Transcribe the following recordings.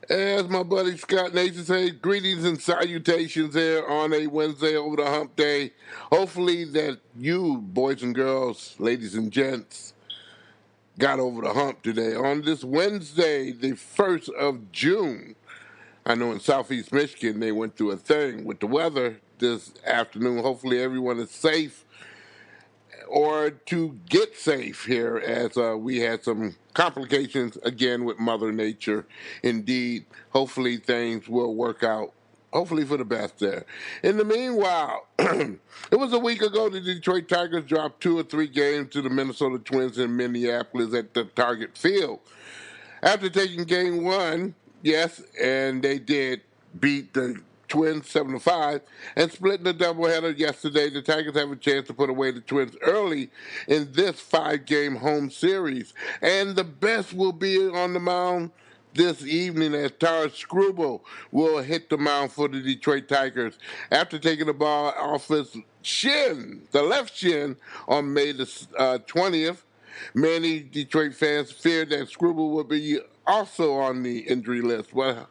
As my buddy Scott Nathan says, greetings and salutations here on a Wednesday over the hump day. Hopefully that you, boys and girls, ladies and gents, got over the hump today. On this Wednesday, the 1st of June, I know in Southeast Michigan they went through a thing with the weather this afternoon. Hopefully everyone is safe or to get safe here as we had some complications again with Mother Nature. Indeed, hopefully things will work out. Hopefully for the best there. In the meanwhile, it was a week ago the Detroit Tigers dropped 2 or 3 games to the Minnesota Twins in Minneapolis at the Target Field. After taking game one, yes, and they did beat the Twins 7-5 and splitting the doubleheader yesterday. The Tigers have a chance to put away the Twins early in this 5-game home series. And the best will be on the mound this evening as Taras Skubal will hit the mound for the Detroit Tigers after taking the ball off his shin, the left shin, on May the 20th. Many Detroit fans feared that Skubal would be also on the injury list. Well,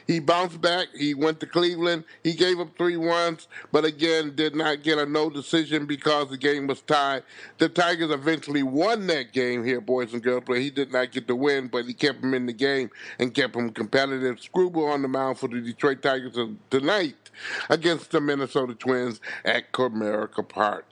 he bounced back. He went to Cleveland. He gave up 3 runs, but again did not get a no decision because the game was tied. The Tigers eventually won that game here, boys and girls, but he did not get the win, but he kept him in the game and kept him competitive. Skubal on the mound for the Detroit Tigers tonight against the Minnesota Twins at Comerica Park.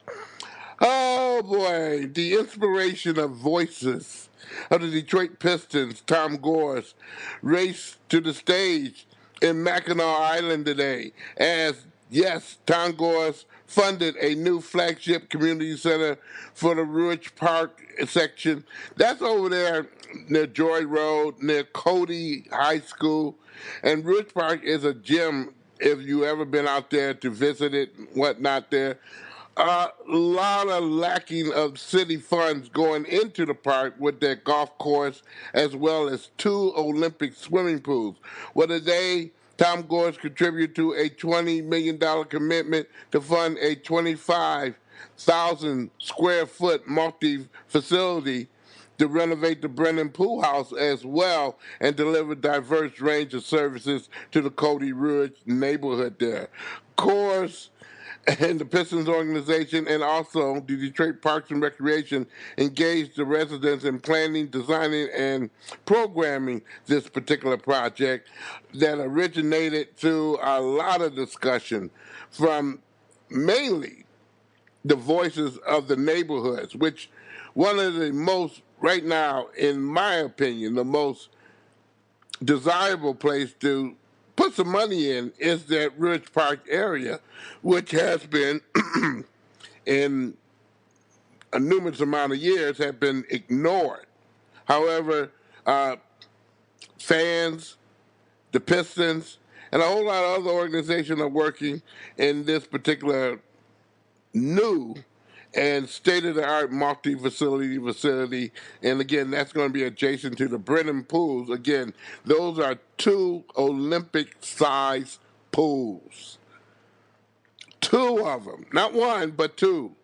Oh boy, the inspiration of voices of the Detroit Pistons, Tom Gores, raced to the stage in Mackinac Island today as, yes, Tom Gores funded a new flagship community center for the Rouge Park section. That's over there near Joy Road, near Cody High School. And Rouge Park is a gym if you ever been out there to visit it, whatnot there. A lot of lacking of city funds going into the park with their golf course as well as 2 Olympic swimming pools. Well, today, Tom Gores contributed to a $20 million commitment to fund a 25,000 square foot multi-facility to renovate the Brennan pool house as well and deliver diverse range of services to the Cody Rouge neighborhood there. Of course, and the Pistons organization and also the Detroit Parks and Recreation engaged the residents in planning, designing, and programming this particular project that originated through a lot of discussion from mainly the voices of the neighborhoods, which one of the most, right now, in my opinion, the most desirable place to put some money in is that Rouge Park area, which has been, in a numerous amount of years, have been ignored. However, fans, the Pistons, and a whole lot of other organizations are working in this particular new and state-of-the-art multi-facility. And again, that's going to be adjacent to the Brennan pools. Again, those are 2 Olympic-sized pools. 2 of them. Not 1, but 2.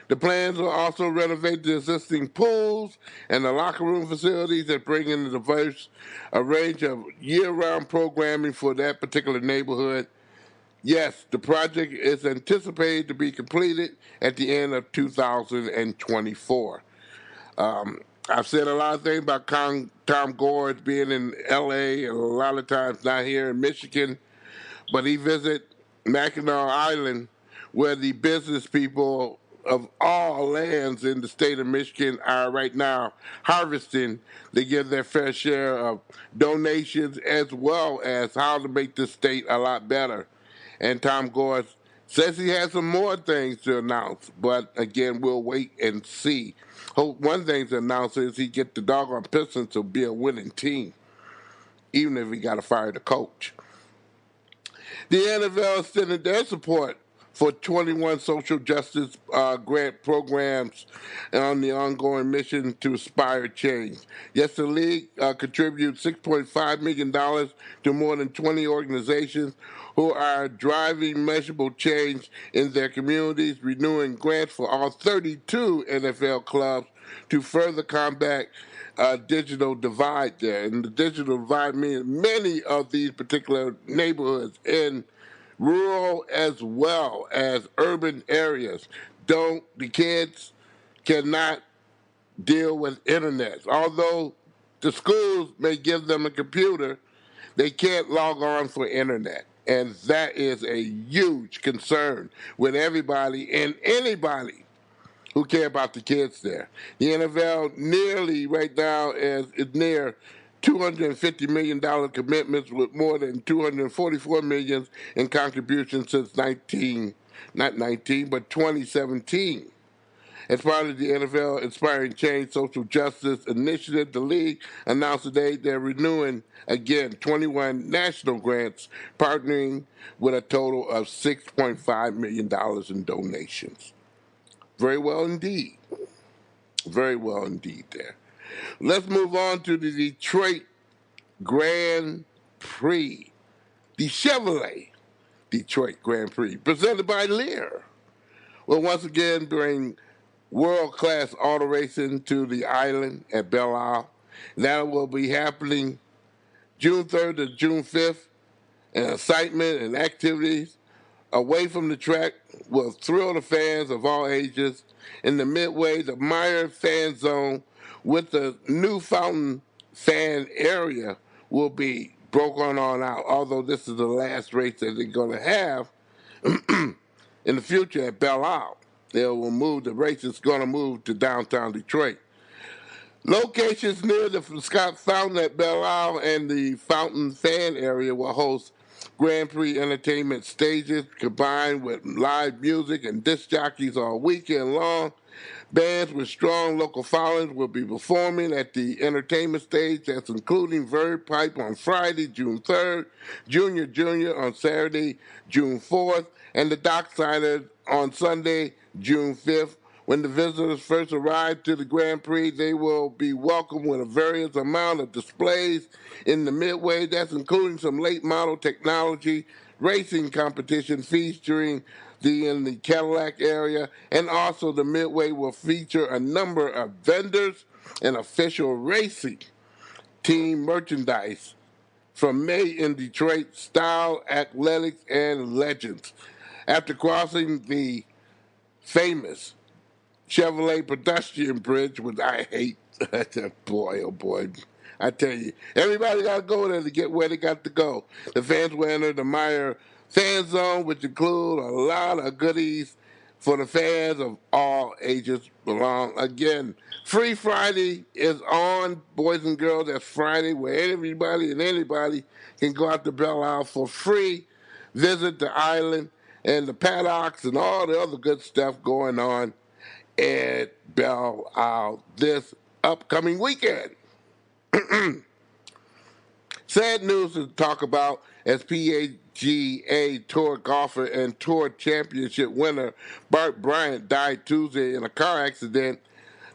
The plans will also renovate the existing pools and the locker room facilities that bring in a range of year-round programming for that particular neighborhood. Yes, the project is anticipated to be completed at the end of 2024. I've said a lot of things about Tom Gores being in L.A. and a lot of times not here in Michigan, but he visit Mackinac Island where the business people of all lands in the state of Michigan are right now harvesting. They get their fair share of donations as well as how to make this state a lot better. And Tom Gores says he has some more things to announce, but again, we'll wait and see. One thing to announce is he get the doggone Pistons to be a winning team, even if he got to fire the coach. The NFL extended their support for 21 social justice grant programs on the ongoing mission to inspire change. Yes, the league contributes $6.5 million to more than 20 organizations who are driving measurable change in their communities, renewing grants for all 32 NFL clubs to further combat digital divide there. And the digital divide means many of these particular neighborhoods in rural as well as urban areas the kids cannot deal with internet. Although the schools may give them a computer, they can't log on for internet. And that is a huge concern with everybody and anybody who care about the kids there. The NFL nearly right now is near $250 million commitments with more than $244 million in contributions since 2017. As part of the NFL Inspiring Change Social Justice Initiative, the league announced today they're renewing again 21 national grants, partnering with a total of $6.5 million in donations. Very well indeed. Very well indeed there. Let's move on to the Detroit Grand Prix. The Chevrolet Detroit Grand Prix, presented by Lear, will once again bring world-class auto racing to the island at Belle Isle. That will be happening June 3rd to June 5th, and excitement and activities away from the track will thrill the fans of all ages. In the midway, the Meyer fan zone with the new fountain fan area will be broken on out, although this is the last race that they're going to have in the future at Belle Isle. The race is going to move to downtown Detroit. Locations near the Scott Fountain at Belle Isle and the Fountain Fan area will host Grand Prix entertainment stages combined with live music and disc jockeys all weekend long. Bands with strong local followings will be performing at the entertainment stage, that's including Verve Pipe on Friday, June 3rd, Junior on Saturday, June 4th, and the Docksiders on Sunday, June 5th. When the visitors first arrive to the Grand Prix, they will be welcomed with a various amount of displays in the midway. That's including some late model technology, racing competition featuring in the Cadillac area, and also the midway will feature a number of vendors and official racing team merchandise from Made in Detroit, Style, Athletics, and Legends. After crossing the famous Chevrolet pedestrian bridge, which I hate. Boy, oh boy. I tell you, everybody got to go there to get where they got to go. The fans will enter the Meyer fan zone, which include a lot of goodies for the fans of all ages belong. Again, Free Friday is on, boys and girls. That's Friday where everybody and anybody can go out to Belle Isle for free, visit the island and the paddocks and all the other good stuff going on at Belle Isle this upcoming weekend. Sad news to talk about as PGA Tour golfer and Tour Championship winner Bart Bryant died Tuesday in a car accident.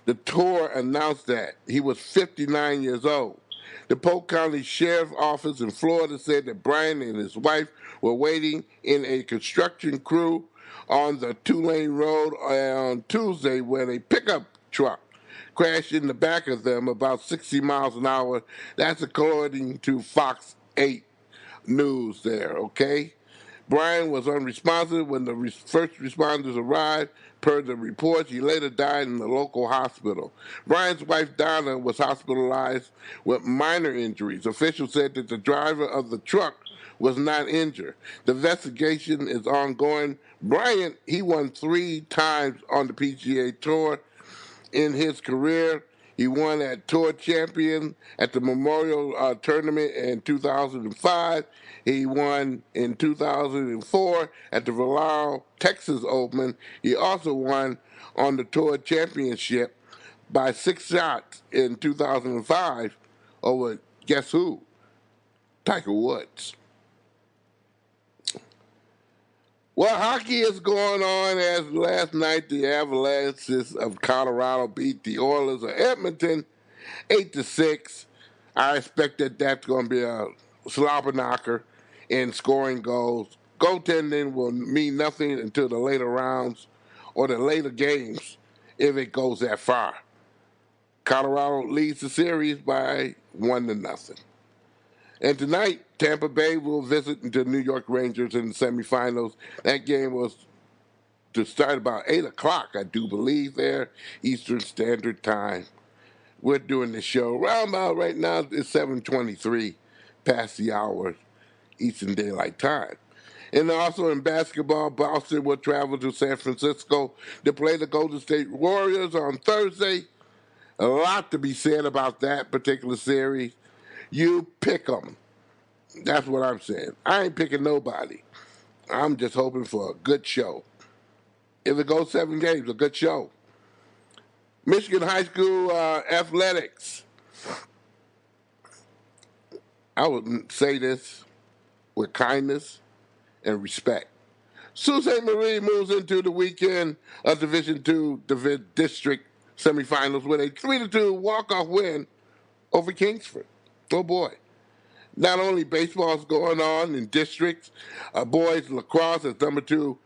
The Tour announced that he was 59 years old. The Polk County Sheriff's Office in Florida said that Bryant and his wife were waiting in a construction crew on the two-lane road on Tuesday when a pickup truck crashed in the back of them about 60 miles an hour. That's according to Fox 8 News there, okay? Brian was unresponsive when the first responders arrived. Per the reports, he later died in the local hospital. Brian's wife, Donna, was hospitalized with minor injuries. Officials said that the driver of the truck was not injured. The investigation is ongoing. Bryant, he won 3 times on the PGA Tour in his career. He won at Tour Champion at the Memorial Tournament in 2005. He won in 2004 at the Valero, Texas Open. He also won on the Tour Championship by 6 shots in 2005 over, guess who? Tiger Woods. Well, hockey is going on as last night the Avalanches of Colorado beat the Oilers of Edmonton 8-6. I expect that that's going to be a slobber knocker in scoring goals. Goaltending will mean nothing until the later rounds or the later games if it goes that far. Colorado leads the series by 1-0. And tonight, Tampa Bay will visit the New York Rangers in the semifinals. That game was to start about 8 o'clock, I do believe, there, Eastern Standard Time. We're doing the show around about right now, it's 7:23 past the hour, Eastern Daylight Time. And also in basketball, Boston will travel to San Francisco to play the Golden State Warriors on Thursday. A lot to be said about that particular series. You pick 'em. That's what I'm saying. I ain't picking nobody. I'm just hoping for a good show. If it goes 7 games, a good show. Michigan High School athletics. I would say this with kindness and respect. Sault Ste. Marie moves into the weekend of Division II district semifinals with a 3-2 walk-off win over Kingsford. Oh boy. Not only baseball's going on in districts, boys lacrosse as number 2,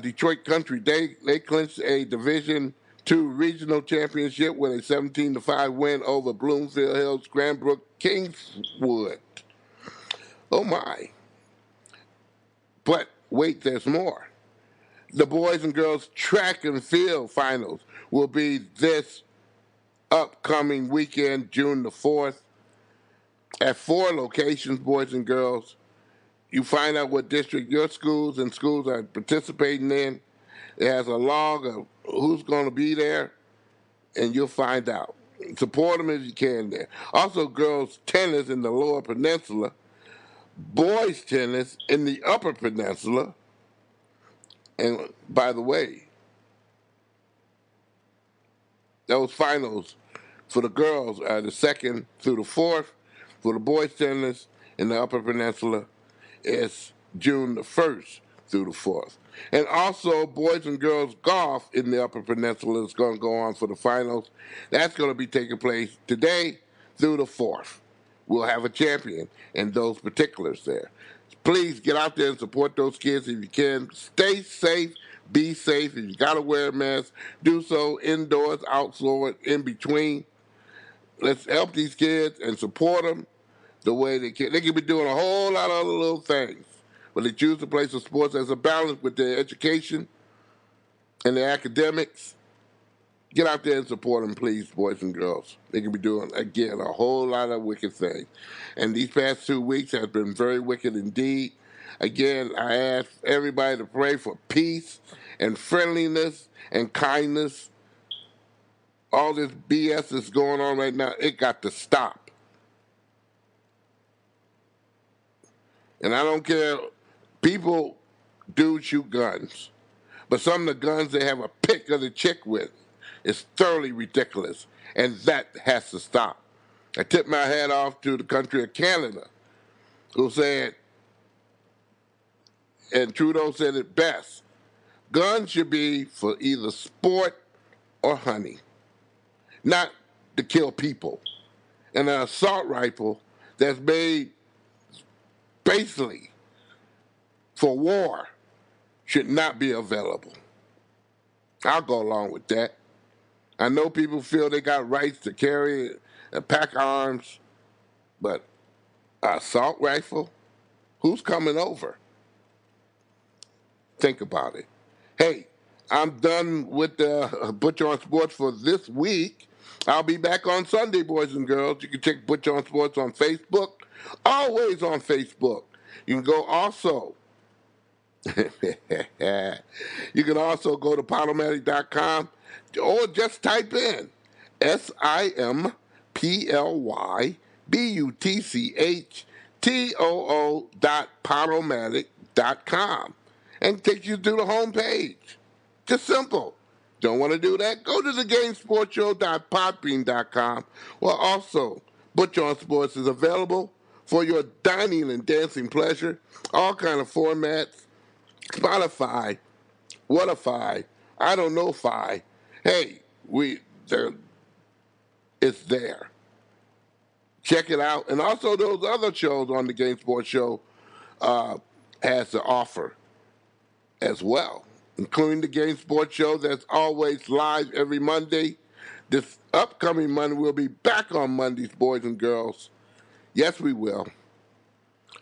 Detroit Country, they clinched a Division II regional championship with a 17-5 win over Bloomfield Hills, Cranbrook, Kingswood. Oh my. But wait, there's more. The boys and girls track and field finals will be this upcoming weekend, June the 4th, at 4 locations, boys and girls. You find out what district your schools are participating in. It has a log of who's going to be there, and you'll find out. Support them if you can there. Also, girls tennis in the Lower Peninsula, boys tennis in the Upper Peninsula. And by the way, those finals for the girls are the 2nd through the 4th. For the boys tennis in the Upper Peninsula, it's June the 1st through the 4th. And also, boys and girls golf in the Upper Peninsula is going to go on for the finals. That's going to be taking place today through the 4th. We'll have a champion in those particulars there. Please get out there and support those kids if you can. Stay safe. Be safe. If you got to wear a mask, do so indoors, outdoors, in between. Let's help these kids and support them the way they can. They could be doing a whole lot of other little things, but they choose to play some sports as a balance with their education and their academics. Get out there and support them, please, boys and girls. They could be doing, again, a whole lot of wicked things. And these past 2 weeks have been very wicked indeed. Again, I ask everybody to pray for peace and friendliness and kindness. All this BS that's going on right now, it got to stop. And I don't care, people do shoot guns. But some of the guns they have a pick of the chick with is thoroughly ridiculous. And that has to stop. I tip my hat off to the country of Canada, who said, and Trudeau said it best, guns should be for either sport or hunting, not to kill people. And an assault rifle that's made basically for war should not be available. I'll go along with that. I know people feel they got rights to carry and pack arms, but an assault rifle? Who's coming over? Think about it. Hey, I'm done with the Butch On Sports for this week. I'll be back on Sunday, boys and girls. You can check Butch On Sports on Facebook. Always on Facebook. You can go also. You can also go to Podomatic.com or just type in SIMPLYBUTCHTOO.Podomatic.com and take you to the home page. Just simple. Don't want to do that? Go to thegamesportshow.podbean.com. Well, also, Butch On Sports is available for your dining and dancing pleasure. All kind of formats. Spotify, Whatify, I don't know Fi. Hey, it's there. Check it out. And also those other shows on the Game Sports Show has to offer as well, including the Game Sports Show that's always live every Monday. This upcoming Monday, we'll be back on Mondays, boys and girls. Yes, we will.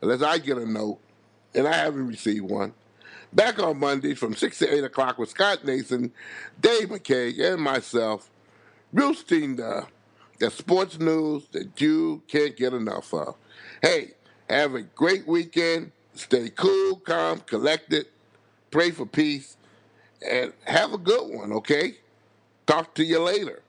Unless I get a note, and I haven't received one. Back on Mondays from 6 to 8 o'clock with Scott Nason, Dave McKay, and myself, roosting the sports news that you can't get enough of. Hey, have a great weekend. Stay cool, calm, collected. Pray for peace. And have a good one, okay? Talk to you later.